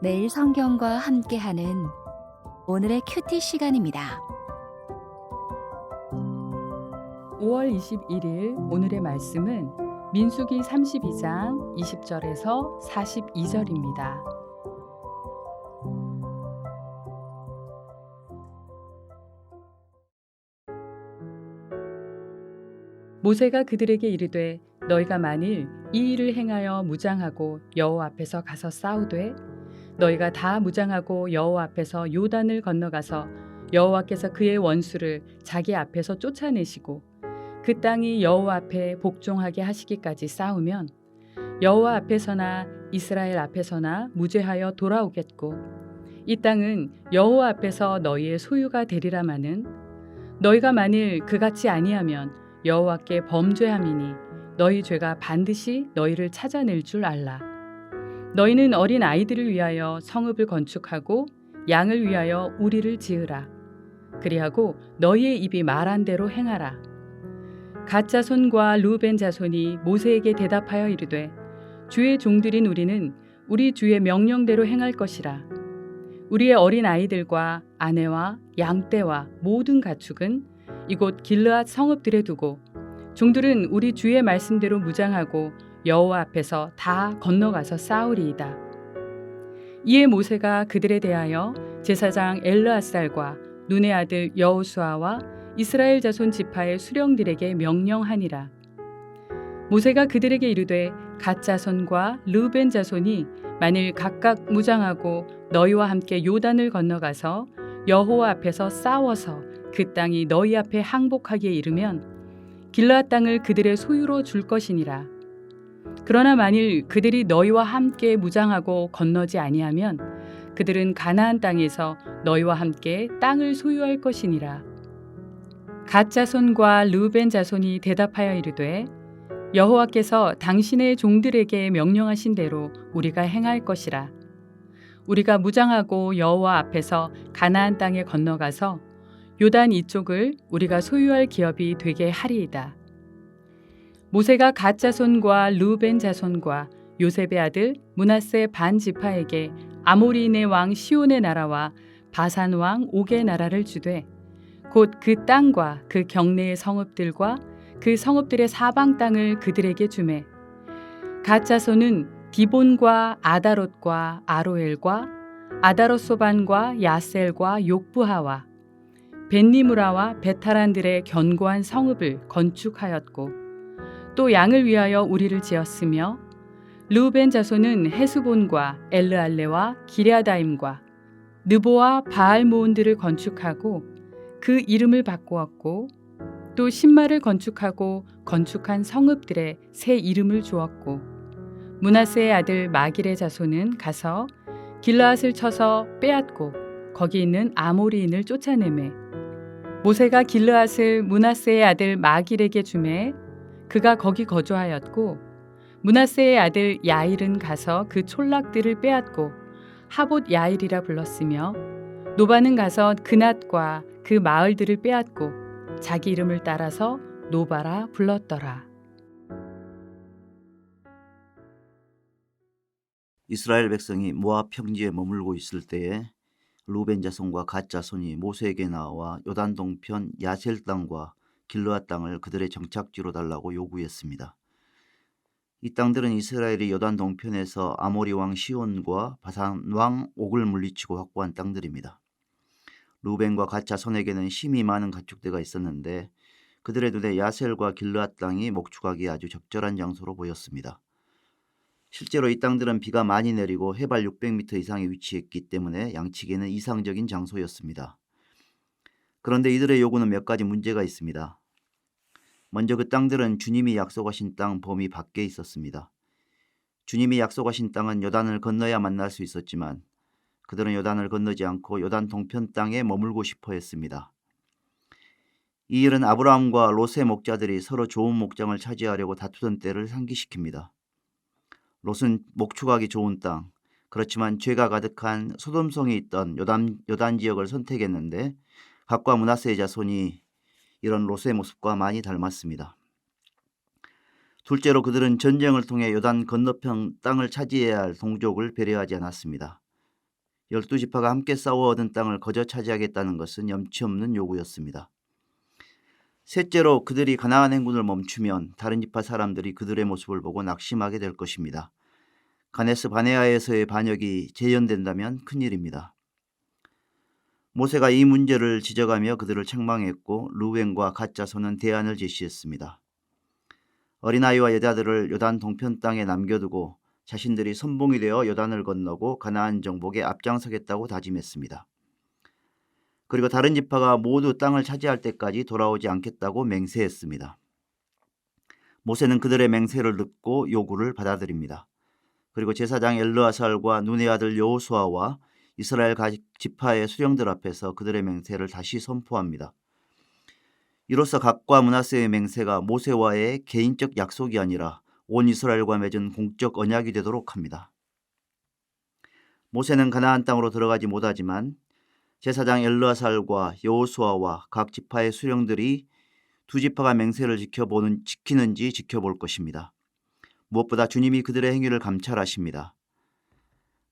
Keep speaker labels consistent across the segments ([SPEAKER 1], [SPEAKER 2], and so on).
[SPEAKER 1] 매일 성경과 함께하는 오늘의 큐티 시간입니다.
[SPEAKER 2] 5월 21일 오늘의 말씀은 민수기 32장 20절에서 42절입니다. 모세가 그들에게 이르되 너희가 만일 이 일을 행하여 무장하고 여호와 앞에서 가서 싸우되 너희가 다 무장하고 여호와 앞에서 요단을 건너가서 여호와께서 그의 원수를 자기 앞에서 쫓아내시고 그 땅이 여호와 앞에 복종하게 하시기까지 싸우면 여호와 앞에서나 이스라엘 앞에서나 무죄하여 돌아오겠고 이 땅은 여호와 앞에서 너희의 소유가 되리라마는 너희가 만일 그같이 아니하면 여호와께 범죄함이니 너희 죄가 반드시 너희를 찾아낼 줄 알라. 너희는 어린 아이들을 위하여 성읍을 건축하고 양을 위하여 우리를 지으라. 그리하고 너희의 입이 말한 대로 행하라. 갓 자손과 루벤 자손이 모세에게 대답하여 이르되 주의 종들인 우리는 우리 주의 명령대로 행할 것이라. 우리의 어린 아이들과 아내와 양떼와 모든 가축은 이곳 길르앗 성읍들에 두고 종들은 우리 주의 말씀대로 무장하고 여호와 앞에서 다 건너가서 싸우리이다. 이에 모세가 그들에 대하여 제사장 엘르앗살과 눈의 아들 여호수아와 이스라엘 자손 지파의 수령들에게 명령하니라. 모세가 그들에게 이르되 갓 자손과 르벤 자손이 만일 각각 무장하고 너희와 함께 요단을 건너가서 여호와 앞에서 싸워서 그 땅이 너희 앞에 항복하기에 이르면 길르앗 땅을 그들의 소유로 줄 것이니라. 그러나 만일 그들이 너희와 함께 무장하고 건너지 아니하면 그들은 가나안 땅에서 너희와 함께 땅을 소유할 것이니라. 갓 자손과 르벤 자손이 대답하여 이르되 여호와께서 당신의 종들에게 명령하신 대로 우리가 행할 것이라. 우리가 무장하고 여호와 앞에서 가나안 땅에 건너가서 요단 이쪽을 우리가 소유할 기업이 되게 하리이다. 모세가 갓 자손과 르벤 자손과 요셉의 아들 므낫세 반 지파에게 아모리인의 왕 시온의 나라와 바산 왕 옥의 나라를 주되 곧 그 땅과 그 경내의 성읍들과 그 성읍들의 사방 땅을 그들에게 주매 갓 자손은 디본과 아다롯과 아로엘과 아다롯소반과 야셀과 욕부하와 벳니무라와 베타란들의 견고한 성읍을 건축하였고 또 양을 위하여 우리를 지었으며 르벤 자손은 헤스본과 엘르알레와 기랴다임과 느보와 바알모온들을 건축하고 그 이름을 바꾸었고 또 신마를 건축하고 건축한 성읍들의 새 이름을 주었고 므낫세의 아들 마길의 자손은 가서 길르앗을 쳐서 빼앗고 거기 있는 아모리인을 쫓아내매 모세가 길르앗을 므낫세의 아들 마길에게 주매 그가 거기 거주하였고 므낫세의 아들 야일은 가서 그 촌락들을 빼앗고 하봇 야일이라 불렀으며 노바는 가서 그낫과 그 마을들을 빼앗고 자기 이름을 따라서 노바라 불렀더라.
[SPEAKER 3] 이스라엘 백성이 모압 평지에 머물고 있을 때에 루벤 자손과 갓 자손이 모세에게 나와 요단 동편 야셀 땅과 길르앗 땅을 그들의 정착지로 달라고 요구했습니다. 이 땅들은 이스라엘이 요단 동편에서 아모리 왕 시온과 바산 왕 옥을 물리치고 확보한 땅들입니다. 루벤과 갓 자손에게는 힘이 많은 가축대가 있었는데 그들의 눈에 야셀과 길르앗 땅이 목축하기에 아주 적절한 장소로 보였습니다. 실제로 이 땅들은 비가 많이 내리고 해발 600m 이상에 위치했기 때문에 양치기에는 이상적인 장소였습니다. 그런데 이들의 요구는 몇 가지 문제가 있습니다. 먼저 그 땅들은 주님이 약속하신 땅 범위 밖에 있었습니다. 주님이 약속하신 땅은 요단을 건너야 만날 수 있었지만 그들은 요단을 건너지 않고 요단 동편 땅에 머물고 싶어 했습니다. 이 일은 아브라함과 롯의 목자들이 서로 좋은 목장을 차지하려고 다투던 때를 상기시킵니다. 롯은 목축하기 좋은 땅, 그렇지만 죄가 가득한 소돔성이 있던 요단 지역을 선택했는데 각과 므낫세의 자손이 이런 롯의 모습과 많이 닮았습니다. 둘째로 그들은 전쟁을 통해 요단 건너편 땅을 차지해야 할 동족을 배려하지 않았습니다. 12지파가 함께 싸워 얻은 땅을 거저 차지하겠다는 것은 염치 없는 요구였습니다. 셋째로 그들이 가나안 행군을 멈추면 다른 지파 사람들이 그들의 모습을 보고 낙심하게 될 것입니다. 가데스 바네아에서의 반역이 재현된다면 큰일입니다. 모세가 이 문제를 지적하며 그들을 책망했고 루벤과 갓 자손은 대안을 제시했습니다. 어린아이와 여자들을 요단 동편 땅에 남겨두고 자신들이 선봉이 되어 요단을 건너고 가나안 정복에 앞장서겠다고 다짐했습니다. 그리고 다른 지파가 모두 땅을 차지할 때까지 돌아오지 않겠다고 맹세했습니다. 모세는 그들의 맹세를 듣고 요구를 받아들입니다. 그리고 제사장 엘르아살과 눈의 아들 여호수아와 이스라엘 각 지파의 수령들 앞에서 그들의 맹세를 다시 선포합니다. 이로써 각과 므낫세의 맹세가 모세와의 개인적 약속이 아니라 온 이스라엘과 맺은 공적 언약이 되도록 합니다. 모세는 가나안 땅으로 들어가지 못하지만 제사장 엘르아살과 여호수아와 각 지파의 수령들이 두 지파가 맹세를 지키는지 지켜볼 것입니다. 무엇보다 주님이 그들의 행위를 감찰하십니다.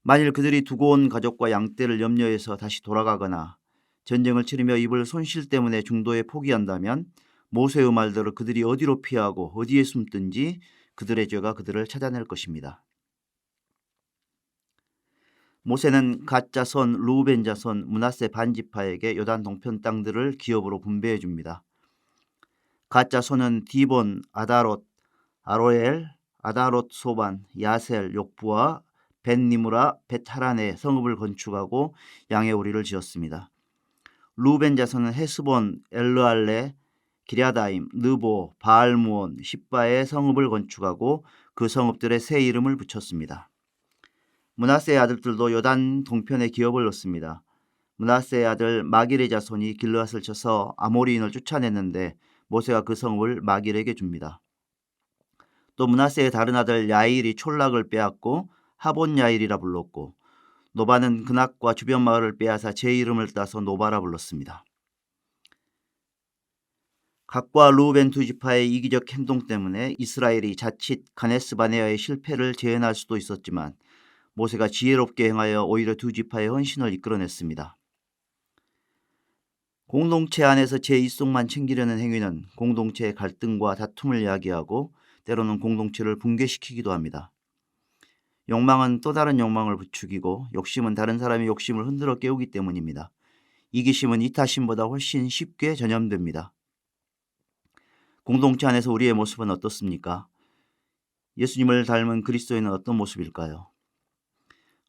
[SPEAKER 3] 만일 그들이 두고 온 가족과 양떼를 염려해서 다시 돌아가거나 전쟁을 치르며 입을 손실 때문에 중도에 포기한다면 모세의 말대로 그들이 어디로 피하고 어디에 숨든지 그들의 죄가 그들을 찾아낼 것입니다. 모세는 갓 자손, 루벤 자손, 므낫세 반지파에게 요단 동편 땅들을 기업으로 분배해 줍니다. 갓 자손은 디본, 아다롯, 아로엘, 아다롯 소반, 야셀, 욕부와 벳니무라, 벳하란에 성읍을 건축하고 양의 오리를 지었습니다. 루벤 자손은 헤스본, 엘르알레, 기랴다임, 느보, 바알무온, 십바에 성읍을 건축하고 그 성읍들의 새 이름을 붙였습니다. 므낫세의 아들들도 요단 동편에 기업을 얻습니다. 므낫세의 아들 마길의 자손이 길르앗을 쳐서 아모리인을 쫓아냈는데 모세가 그 성읍을 마길에게 줍니다. 또 므낫세의 다른 아들 야일이 촌락을 빼앗고 하본 야일이라 불렀고 노바는 그낙과 주변 마을을 빼앗아 제 이름을 따서 노바라 불렀습니다. 갓과 루벤 두 지파의 이기적 행동 때문에 이스라엘이 자칫 가데스 바네아의 실패를 재현할 수도 있었지만 모세가 지혜롭게 행하여 오히려 두 지파의 헌신을 이끌어냈습니다. 공동체 안에서 제 이속만 챙기려는 행위는 공동체의 갈등과 다툼을 야기하고 때로는 공동체를 붕괴시키기도 합니다. 욕망은 또 다른 욕망을 부추기고 욕심은 다른 사람의 욕심을 흔들어 깨우기 때문입니다. 이기심은 이타심보다 훨씬 쉽게 전염됩니다. 공동체 안에서 우리의 모습은 어떻습니까? 예수님을 닮은 그리스도인은 어떤 모습일까요?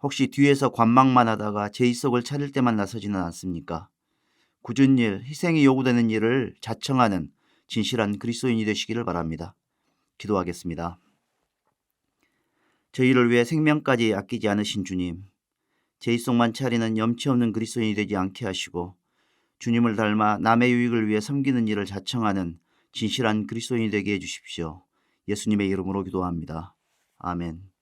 [SPEAKER 3] 혹시 뒤에서 관망만 하다가 제 이속을 차릴 때만 나서지는 않습니까? 굳은 일, 희생이 요구되는 일을 자청하는 진실한 그리스도인이 되시기를 바랍니다. 기도하겠습니다. 저희를 위해 생명까지 아끼지 않으신 주님, 제 이속만 차리는 염치 없는 그리스도인이 되지 않게 하시고 주님을 닮아 남의 유익을 위해 섬기는 일을 자청하는 진실한 그리스도인이 되게 해주십시오. 예수님의 이름으로 기도합니다. 아멘.